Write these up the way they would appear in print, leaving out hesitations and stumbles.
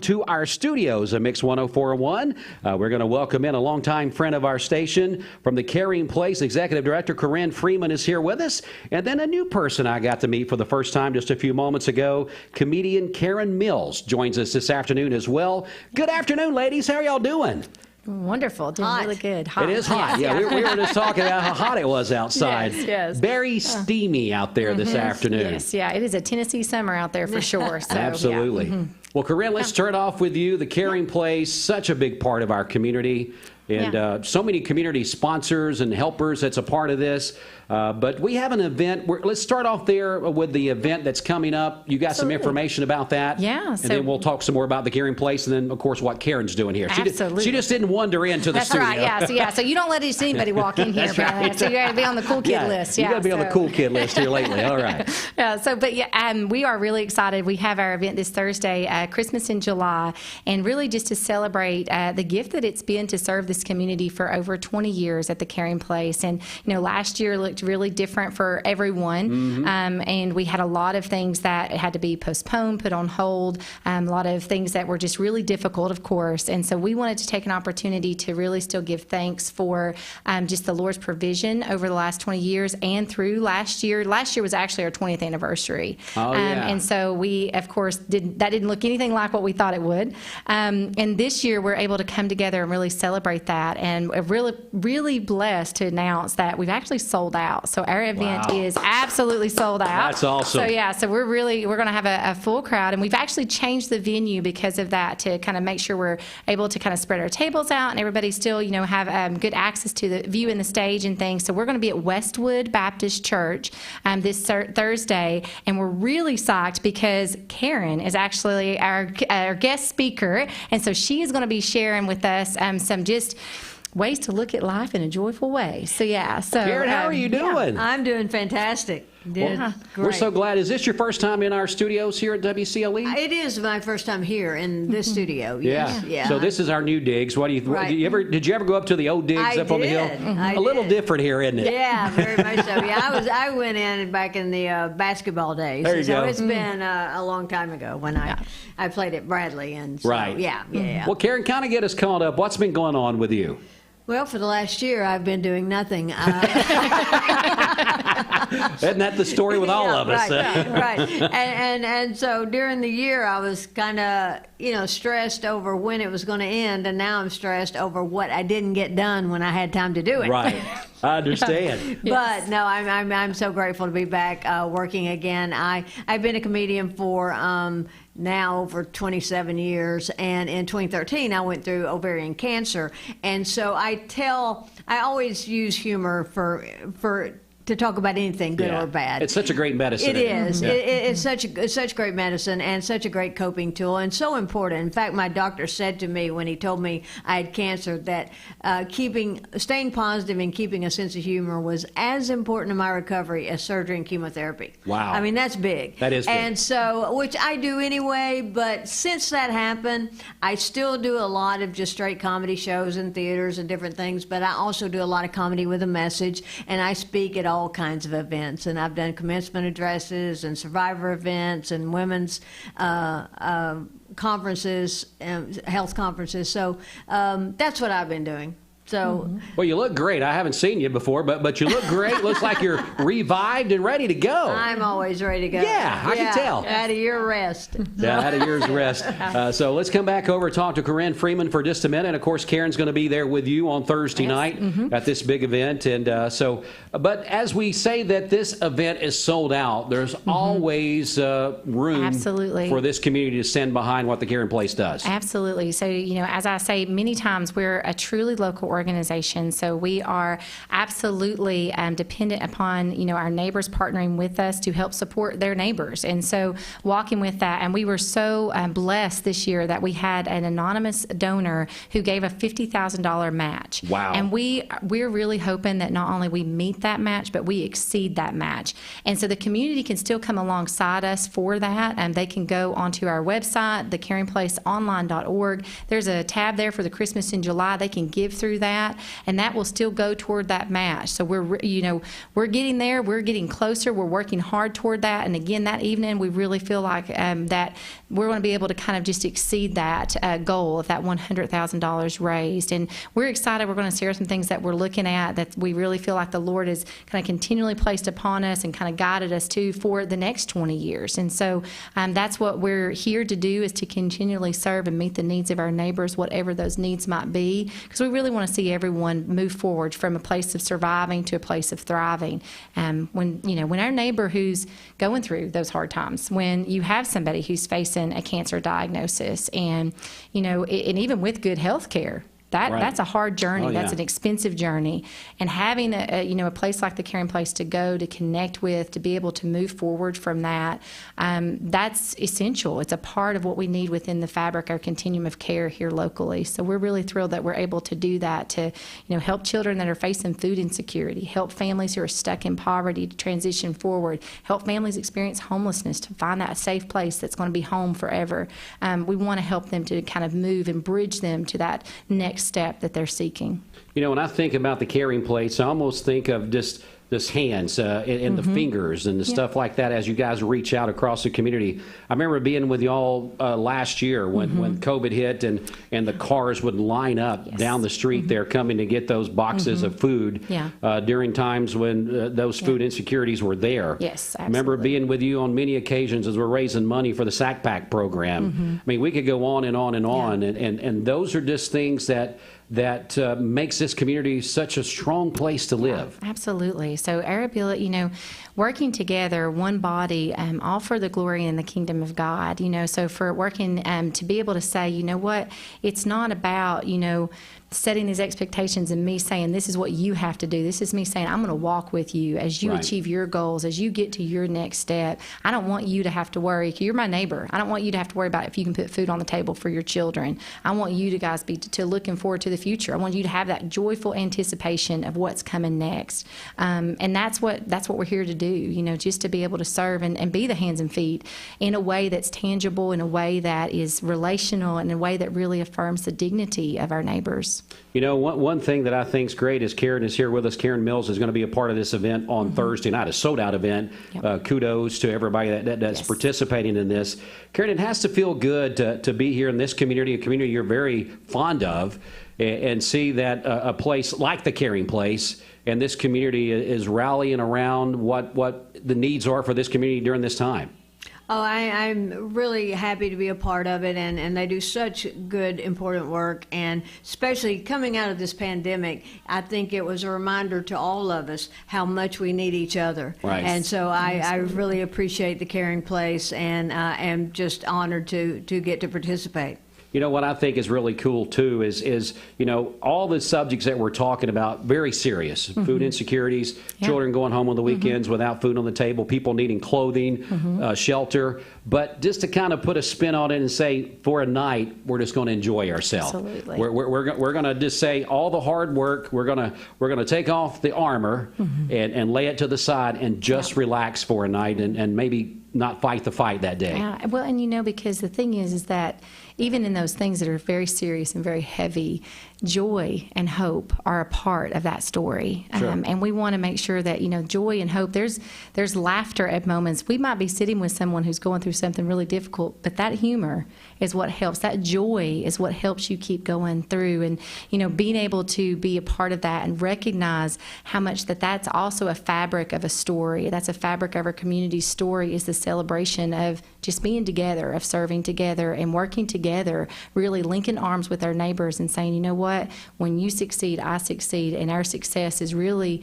to our studios of Mix 104.1. We're going to welcome in a longtime friend of our station from the Caring Place. Executive Director Corinne Freeman is here with us. And then a new person I got to meet for the first time just a few moments ago, comedian Karen Mills joins us this afternoon as well. Good afternoon, ladies. How are y'all doing? Wonderful. Doing really good. Hot. It is hot. Yeah, we were just talking about how hot it was outside. Yes. Very steamy out there this afternoon. Yes, yeah. It is a Tennessee summer out there for sure. So, absolutely. Yeah. Well, Corinne, let's start off with you. The Caring Place, such a big part of our community. And so many community sponsors and helpers that's a part of this. But we have an event. Let's start off there with the event that's coming up. You got some information about that. Yeah. And then we'll talk some more about the Caring Place and then, of course, what Karen's doing here. Absolutely. She just didn't wander into the studio. That's right. Yeah. So you don't let anybody walk in here. Right. So you got to be on the cool kid list. You got to be on the cool kid list here lately. All right. We are really excited. We have our event this Thursday, Christmas in July, and really just to celebrate the gift that it's been to serve this community for over 20 years at the Caring Place. And, last year looked really different for everyone. And we had a lot of things that had to be postponed, put on hold, a lot of things that were just really difficult, of course. And so we wanted to take an opportunity to really still give thanks for just the Lord's provision over the last 20 years and through last year. Last year was actually our 20th anniversary. And so we, of course, didn't look anything like what we thought it would. And this year we're able to come together and really celebrate that. And we're really, really blessed to announce that we've actually sold out. So our event is absolutely sold out. That's awesome. So we're going to have a full crowd, and we've actually changed the venue because of that to kind of make sure we're able to kind of spread our tables out and everybody still, have good access to the view in the stage and things. So we're going to be at Westwood Baptist Church this Thursday, and we're really psyched because Karen is actually our guest speaker, and so she is going to be sharing with us some just ways to look at life in a joyful way. So Karen, how are you doing? Yeah, I'm doing fantastic. Great. We're so glad. Is this your first time in our studios here at WCLE? It is my first time here in this studio. Yes. Yeah. So this is our new digs. What do you? Right. Did you ever go up to the old digs up on the hill? A little different here, isn't it? Yeah, very much so. Yeah, I went in back in the basketball days. There you go. It's been a long time ago when I played at Bradley, and so, right. Yeah. Well, Karen, kind of get us caught up. What's been going on with you? Well, for the last year, I've been doing nothing. Isn't that the story with all of us? Right. And so during the year, I was kind of, stressed over when it was going to end, and now I'm stressed over what I didn't get done when I had time to do it. Right. I understand. But no, I'm so grateful to be back working again. I've been a comedian for now over 27 years, and in 2013 I went through ovarian cancer, and so I always use humor to talk about anything, good or bad. It's such a great medicine. It is. Yeah. It's such great medicine and such a great coping tool and so important. In fact, my doctor said to me when he told me I had cancer that staying positive and keeping a sense of humor was as important in my recovery as surgery and chemotherapy. Wow. I mean, that's big. That is big. And so, which I do anyway, but since that happened, I still do a lot of just straight comedy shows in theaters and different things, but I also do a lot of comedy with a message, and I speak at all kinds of events, and I've done commencement addresses and survivor events and women's conferences, health conferences. So that's what I've been doing. So, well, you look great. I haven't seen you before, but you look great. Looks like you're revived and ready to go. I'm always ready to go. Yeah, I can tell. Out of your rest. Yeah, out of yours rest. So let's come back over and talk to Corinne Freeman for just a minute. And of course, Karen's going to be there with you on Thursday night at this big event. And but as we say that this event is sold out, there's always room for this community to stand behind what the Caring Place does. Absolutely. So, as I say many times, we're a truly local organization. So we are absolutely dependent upon, our neighbors partnering with us to help support their neighbors. And so walking with that, and we were so blessed this year that we had an anonymous donor who gave a $50,000 match. Wow. And we're really hoping that not only we meet that match, but we exceed that match. And so the community can still come alongside us for that. And they can go onto our website, thecaringplaceonline.org. There's a tab there for the Christmas in July. They can give through that. that, and that will still go toward that match. So we're getting there. We're getting closer. We're working hard toward that. And again, that evening, we really feel like that we're going to be able to kind of just exceed that goal of that $100,000 raised. And we're excited. We're going to share some things that we're looking at that we really feel like the Lord has kind of continually placed upon us and kind of guided us to for the next 20 years. And so that's what we're here to do, is to continually serve and meet the needs of our neighbors, whatever those needs might be, because we really want to see everyone move forward from a place of surviving to a place of thriving. When our neighbor who's going through those hard times, when you have somebody who's facing a cancer diagnosis, and even with good health care, that's a hard journey. Oh, yeah. That's an expensive journey. And having a place like the Caring Place to go, to connect with, to be able to move forward from that, that's essential. It's a part of what we need within the fabric, our continuum of care here locally. So we're really thrilled that we're able to do that, to help children that are facing food insecurity, help families who are stuck in poverty to transition forward, help families experience homelessness to find that safe place that's going to be home forever. We want to help them to kind of move and bridge them to that next step that they're seeking. When I think about the Caring Place, I almost think of just this hands and the fingers and the stuff like that as you guys reach out across the community. I remember being with y'all last year when COVID hit and the cars would line up down the street there coming to get those boxes of food during times when those food insecurities were there. Yes, absolutely. I remember being with you on many occasions as we're raising money for the Sack Pack program. I mean, we could go on and on and on, and those are just things that makes this community such a strong place to live. Absolutely. So our ability, working together, one body, all for the glory and the kingdom of God. So for working to be able to say, what, it's not about, setting these expectations and me saying, this is what you have to do. This is me saying, I'm going to walk with you as you achieve your goals, as you get to your next step. I don't want you to have to worry. You're my neighbor. I don't want you to have to worry about if you can put food on the table for your children. I want you to guys be to looking forward to the future. I want you to have that joyful anticipation of what's coming next. And that's what we're here to do, just to be able to serve and be the hands and feet in a way that's tangible, in a way that is relational, in a way that really affirms the dignity of our neighbors. One thing that I think is great is Karen is here with us. Karen Mills is going to be a part of this event on Thursday night, a sold-out event. Kudos to everybody that's participating in this. Karen, it has to feel good to be here in this community, a community you're very fond of, and see that a place like the Caring Place and this community is rallying around what the needs are for this community during this time. Oh, I'm really happy to be a part of it, and they do such good, important work. And especially coming out of this pandemic, I think it was a reminder to all of us how much we need each other. Right. And so I really appreciate the Caring Place, and am just honored to get to participate. What I think is really cool, too, is all the subjects that we're talking about, very serious. Food insecurities, children going home on the weekends without food on the table, people needing clothing, shelter. But just to kind of put a spin on it and say, for a night, we're just going to enjoy ourselves. Absolutely. We're going to just say all the hard work, we're going to take off the armor and lay it to the side and just relax for a night and maybe not fight the fight that day. Yeah, well, and because the thing is that even in those things that are very serious and very heavy, joy and hope are a part of that story. Sure. And we want to make sure that, joy and hope, there's laughter at moments. We might be sitting with someone who's going through something really difficult, but that humor is what helps. That joy is what helps you keep going through. And, being able to be a part of that and recognize how much that's also a fabric of a story. That's a fabric of our community's story, is the celebration of just being together, of serving together and working together, really linking arms with our neighbors and saying, you know what, when you succeed, I succeed, and our success is really,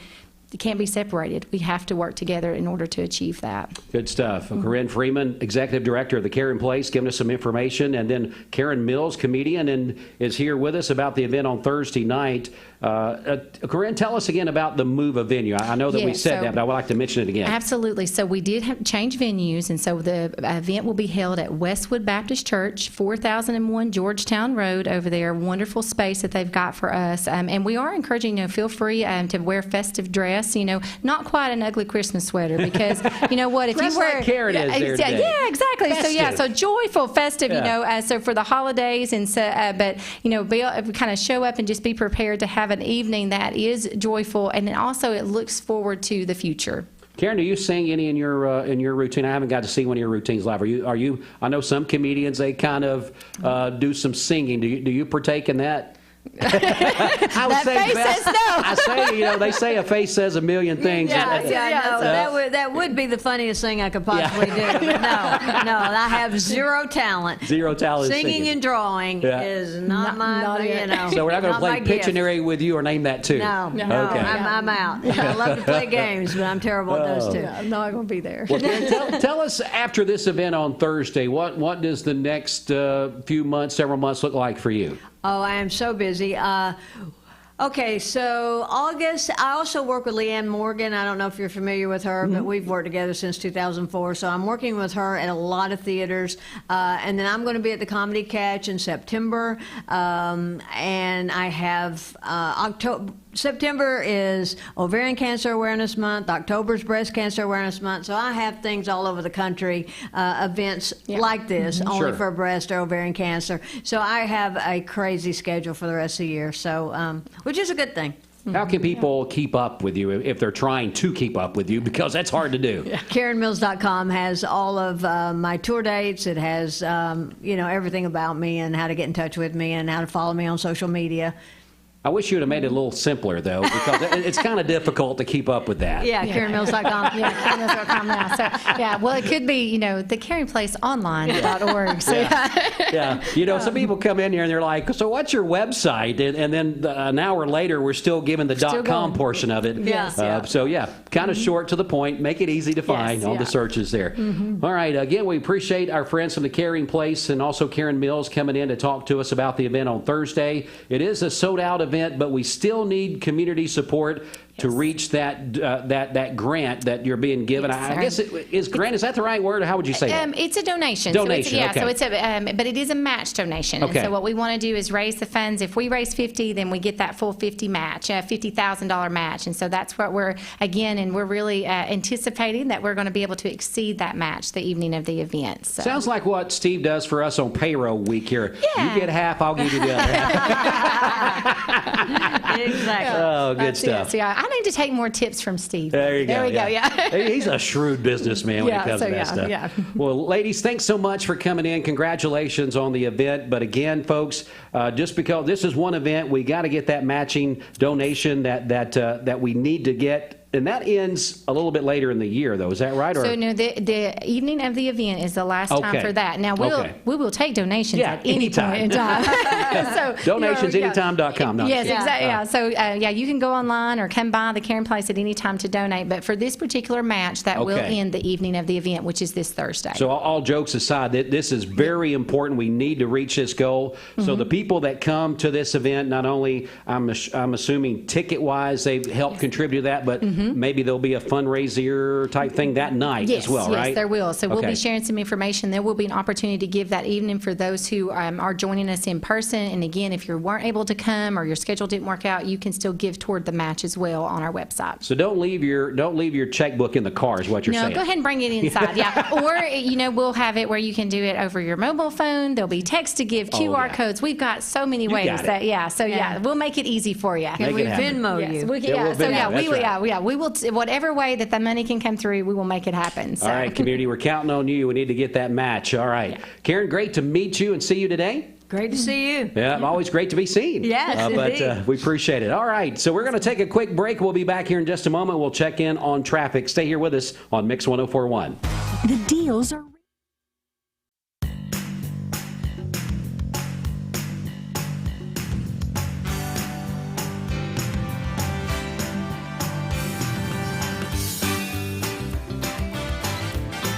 it can't be separated. We have to work together in order to achieve that. Good stuff. Corinne Freeman, Executive Director of the Caring Place, giving us some information. And then Karen Mills, comedian, and is here with us about the event on Thursday night. Corinne, tell us again about the move of venue. I know that we said that, but I would like to mention it again. Absolutely. So we did change venues, and so the event will be held at Westwood Baptist Church, 4001 Georgetown Road over there. Wonderful space that they've got for us. And we are encouraging, feel free to wear festive dress, not quite an ugly Christmas sweater, because, what, if you wear... Like Karen is there today. Yeah, exactly. Festive. So joyful, festive, so for the holidays, and so, but, kind of show up and just be prepared to have have an evening that is joyful, and then also it looks forward to the future. Karen, do you sing any in your routine? I haven't got to see one of your routines live. Are you? I know some comedians, they kind of do some singing. Do you partake in that? That face says no. I say, they say a face says a million things. That would be the funniest thing I could possibly do. But no, I have zero talent. Zero talent. Singing and drawing is not my, So we're not going to play Pictionary with you or name that too. No, Okay. I'm out. I love to play games, but I'm terrible at those two. I'm not going to be there. Well, Karen, tell us after this event on Thursday, what does the next several months look like for you? Oh, I am so busy. Okay, so August, I also work with Leanne Morgan. I don't know if you're familiar with her, but we've worked together since 2004. So I'm working with her at a lot of theaters. And then I'm going to be at the Comedy Catch in September. And I have September is Ovarian Cancer Awareness Month. October's Breast Cancer Awareness Month. So I have things all over the country, events like this, only for breast or ovarian cancer. So I have a crazy schedule for the rest of the year. So, which is a good thing. How can people keep up with you if they're trying to keep up with you? Because that's hard to do. KarenMills.com has all of my tour dates. It has, everything about me and how to get in touch with me and how to follow me on social media. I wish you would have made it a little simpler, though, because it's kind of difficult to keep up with that. Yeah, KarenMills.com. KarenMills.com now. So, well, it could be, the KarenPlaceOnline.org. So, some people come in here and they're like, so what's your website? And then an hour later, we're still giving the .com portion of it. So, kind of short to the point. Make it easy to find on the searches there. All right. Again, we appreciate our friends from the Caring Place and also Karen Mills coming in to talk to us about the event on Thursday. It is a sold-out event, but we still need community support to reach that grant that you're being given. I guess is grant, is that the right word, or how would you say that? It's a donation. Donation, So it's but it is a match donation. Okay. And so what we want to do is raise the funds. If we raise 50, then we get that full 50 match, $50,000 match. And so that's what we're really anticipating that we're going to be able to exceed that match the evening of the event. So. Sounds like what Steve does for us on payroll week here. You get half, I'll give you the other half. Exactly. Oh, good stuff. So I need to take more tips from Steve. There you go. There we go. He's a shrewd businessman when it comes to that stuff. Well, ladies, thanks so much for coming in. Congratulations on the event. But again, folks, just because this is one event, we got to get that matching donation that we need to get. And that ends a little bit later in the year, though. Is that right? So, no, the evening of the event is the last time for that. Now, we will take donations at any point in time. Donationsanytime.com. Yes, exactly. Yeah. So, you can go online or come by the Caring Place at any time to donate. But for this particular match, that will end the evening of the event, which is this Thursday. So, all jokes aside, this is very important. We need to reach this goal. So, the people that come to this event, not only, I'm assuming ticket-wise, they've helped contribute to that, but maybe there'll be a fundraiser type thing that night as well, right? Yes, there will. So we'll be sharing some information. There will be an opportunity to give that evening for those who are joining us in person. And again, if you weren't able to come or your schedule didn't work out, you can still give toward the match as well on our website. So don't leave your checkbook in the car is what you're saying. No, go ahead and bring it inside. Or we'll have it where you can do it over your mobile phone. There'll be text to give, QR codes. We've got so many ways we'll make it easy for you. Can we Venmo you? We will, whatever way that the money can come through, we will make it happen. So. All right, community, we're counting on you. We need to get that match. All right. Karen, great to meet you and see you today. Great to see you. Yeah, always great to be seen. Yes, but we appreciate it. All right, so we're going to take a quick break. We'll be back here in just a moment. We'll check in on traffic. Stay here with us on Mix 104.1. The deals are